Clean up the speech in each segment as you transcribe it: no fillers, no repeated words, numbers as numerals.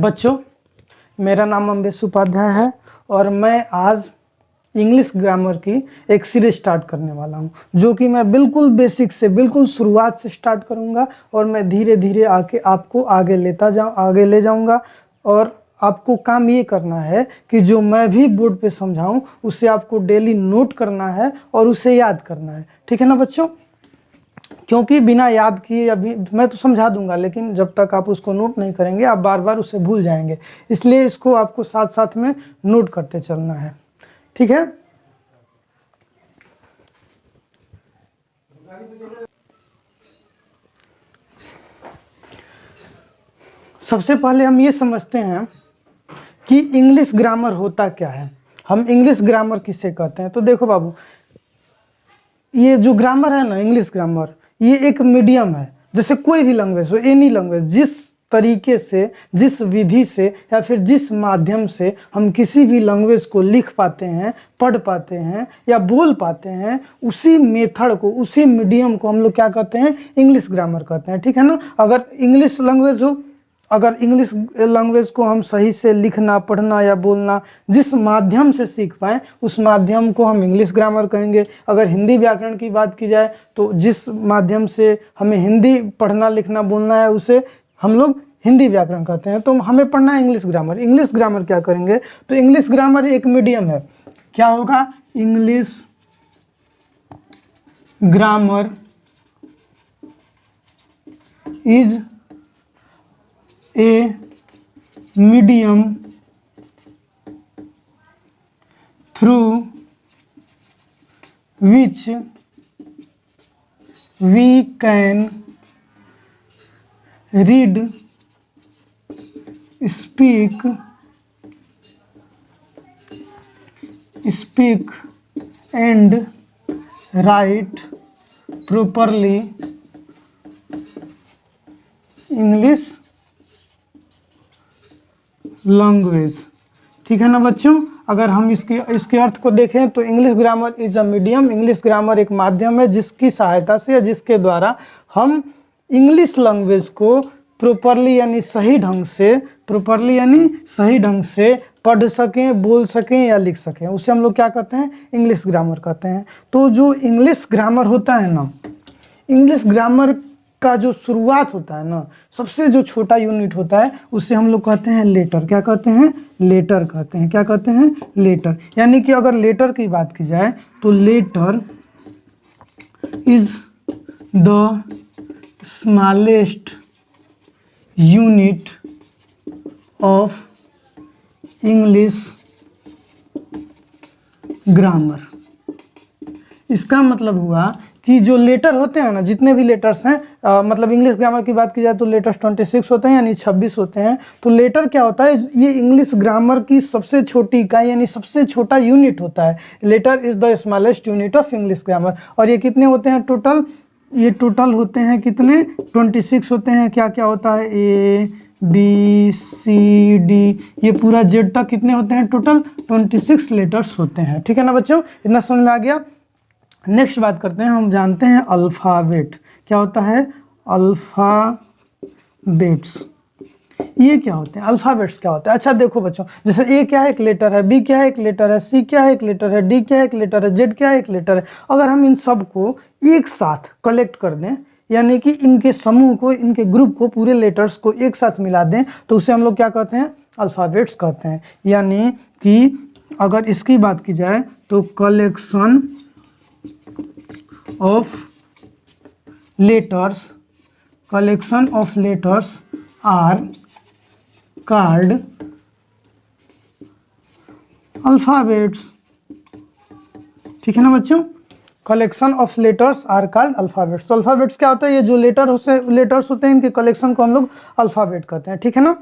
बच्चों, मेरा नाम अम्बेश उपाध्याय है और मैं आज इंग्लिश ग्रामर की एक सीरीज स्टार्ट करने वाला हूं, जो कि मैं बिल्कुल बेसिक से बिल्कुल शुरुआत से स्टार्ट करूंगा और मैं धीरे धीरे आपको आगे ले जाऊंगा। और आपको काम ये करना है कि जो मैं भी बोर्ड पे समझाऊं उसे आपको डेली नोट करना है और उसे याद करना है। ठीक है ना बच्चों? क्योंकि बिना याद किए अभी मैं तो समझा दूंगा, लेकिन जब तक आप उसको नोट नहीं करेंगे आप बार बार उसे भूल जाएंगे। इसलिए इसको आपको साथ साथ में नोट करते चलना है। ठीक है? सबसे पहले हम ये समझते हैं कि इंग्लिश ग्रामर होता क्या है। हम इंग्लिश ग्रामर किसे कहते हैं? तो देखो बाबू, ये जो ग्रामर है ना, इंग्लिश ग्रामर, ये एक मीडियम है। जैसे कोई भी लैंग्वेज हो, एनी लैंग्वेज, जिस तरीके से, जिस विधि से या फिर जिस माध्यम से हम किसी भी लैंग्वेज को लिख पाते हैं, पढ़ पाते हैं या बोल पाते हैं, उसी मेथड को, उसी मीडियम को हम लोग क्या कहते हैं? इंग्लिश ग्रामर कहते हैं। ठीक है ना? अगर इंग्लिश लैंग्वेज हो, अगर इंग्लिश लैंग्वेज को हम सही से लिखना, पढ़ना या बोलना जिस माध्यम से सीख पाएँ, उस माध्यम को हम इंग्लिश ग्रामर कहेंगे। अगर हिंदी व्याकरण की बात की जाए तो जिस माध्यम से हमें हिंदी पढ़ना, लिखना, बोलना है, उसे हम लोग हिंदी व्याकरण कहते हैं। तो हमें पढ़ना है इंग्लिश ग्रामर। इंग्लिश ग्रामर क्या करेंगे? तो इंग्लिश ग्रामर एक मीडियम है। क्या होगा? English grammar is a medium through which we can read, speak and write properly English language. ठीक है ना बच्चों? अगर हम इसके अर्थ को देखें तो English grammar is a medium, English grammar एक माध्यम है जिसकी सहायता से या जिसके द्वारा हम इंग्लिश लैंग्वेज को प्रॉपरली यानी सही ढंग से पढ़ सकें, बोल सकें या लिख सकें, उसे हम लोग क्या कहते हैं? इंग्लिश ग्रामर कहते हैं। तो जो इंग्लिश ग्रामर होता है ना, इंग्लिश ग्रामर का जो शुरुआत होता है ना, सबसे जो छोटा यूनिट होता है, उसे हम लोग कहते हैं लेटर। क्या कहते हैं? लेटर कहते हैं। क्या कहते हैं? लेटर। यानी कि अगर लेटर की बात की जाए तो letter is the smallest unit of English grammar. इसका मतलब हुआ कि जो लेटर होते हैं ना, जितने भी लेटर्स हैं, मतलब इंग्लिश ग्रामर की बात की जाए तो लेटर्स 26 होते हैं, यानी 26 होते हैं। तो लेटर क्या होता है? ये इंग्लिश ग्रामर की सबसे छोटी इकाई यानी सबसे छोटा यूनिट होता है। Letter is the smallest unit of English grammar. और ये कितने होते हैं टोटल? ये टोटल होते हैं कितने? 26 होते हैं। क्या क्या होता है? ABCD, ये पूरा Z तक कितने होते हैं? टोटल 26 लेटर्स होते हैं। ठीक है ना बच्चों? इतना समझ में आ गया? नेक्स्ट बात करते हैं, हम जानते हैं अल्फ़ाबेट। क्या होता है? अल्फ़ाबेट्स। ये क्या होते हैं? अल्फ़ाबेट्स क्या होता है? अच्छा देखो बच्चों, जैसे A क्या है? एक लेटर है। B क्या है? एक लेटर है। C क्या है? एक लेटर है। D क्या है? एक लेटर है। Z क्या है? एक लेटर है। अगर हम इन सब को एक साथ कलेक्ट कर दें, यानी कि इनके समूह को, इनके ग्रुप को, पूरे लेटर्स को एक साथ मिला दें, तो उसे हम लोग क्या कहते हैं? अल्फ़ाबेट्स कहते हैं। यानी कि अगर इसकी बात की जाए तो collection of letters are called alphabets। ठीक है ना बच्चों? Collection of letters are called alphabets. तो अल्फ़ाबेट्स क्या होता है? ये जो लेटर्स होते हैं, इनके कलेक्शन को हम लोग अल्फ़ाबेट कहते हैं। ठीक है ना?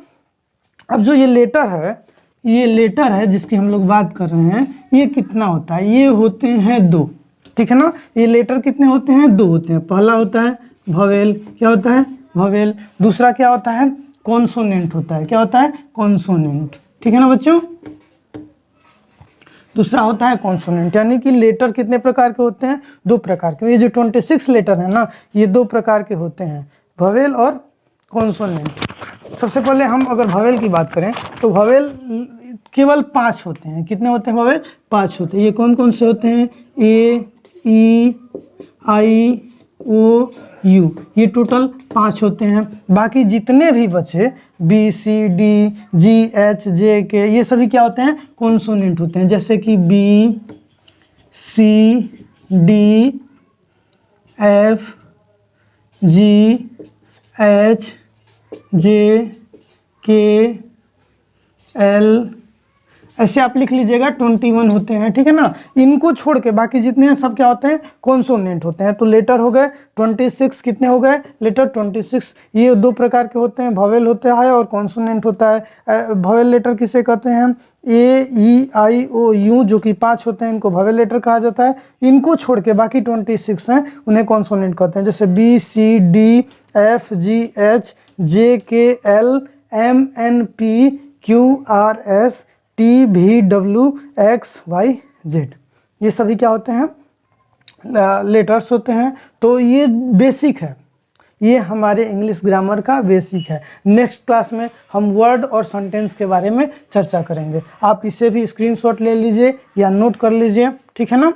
अब जो ये लेटर है जिसकी हम लोग बात कर रहे हैं, ये कितना होता है? ये होते हैं 2। ठीक है ना? ये लेटर कितने होते हैं? 2 होते हैं। पहला होता है वोवेल। क्या होता है? वोवेल। दूसरा क्या होता है? कॉन्सोनेंट होता है। क्या होता है? कॉन्सोनेंट। ठीक है ना बच्चों? दूसरा होता है कॉन्सोनेंट। यानी कि लेटर कितने प्रकार के होते हैं? 2 प्रकार के। ये जो 26 लेटर है ना, ये 2 प्रकार के होते हैं, वोवेल और कॉन्सोनेंट। सबसे पहले हम अगर वॉवेल की बात करें तो वॉवेल केवल 5 होते हैं। कितने होते हैं वॉवेल? 5 होते हैं। ये कौन कौन से होते हैं? ए, ई, आई, ओ, यू, ये टोटल 5 होते हैं। बाकी जितने भी बचे बी, सी, डी, जी, एच, जे, के, ये सभी क्या होते हैं? कॉन्सोनेंट होते हैं। जैसे कि B, C, D, F, G, H, J, K, L, ऐसे आप लिख लीजिएगा 21 होते हैं, ठीक है ना। इनको छोड़ के बाकी जितने हैं सब क्या होते हैं? कॉन्सोनेंट होते हैं। तो लेटर हो गए 26। कितने हो गए? लेटर 26। ये दो प्रकार के होते हैं, वॉवेल होता है और कॉन्सोनेंट होता है। वॉवेल लेटर किसे कहते हैं? ए, ई, आई, ओ, यू, जो कि 5 होते हैं, इनको वॉवेल लेटर कहा जाता है। इनको छोड़ के बाकी 26 हैं, उन्हें कॉन्सोनेंट कहते हैं। जैसे B, C, D, F, G, H, J, K, L, M, N, P, Q, R, S, T, V, W, X, Y, Z, ये सभी क्या होते हैं? लेटर्स होते हैं। तो ये बेसिक है, ये हमारे इंग्लिश ग्रामर का बेसिक है। नेक्स्ट क्लास में हम वर्ड और सेंटेंस के बारे में चर्चा करेंगे। आप इसे भी स्क्रीनशॉट ले लीजिए या नोट कर लीजिए, ठीक है ना।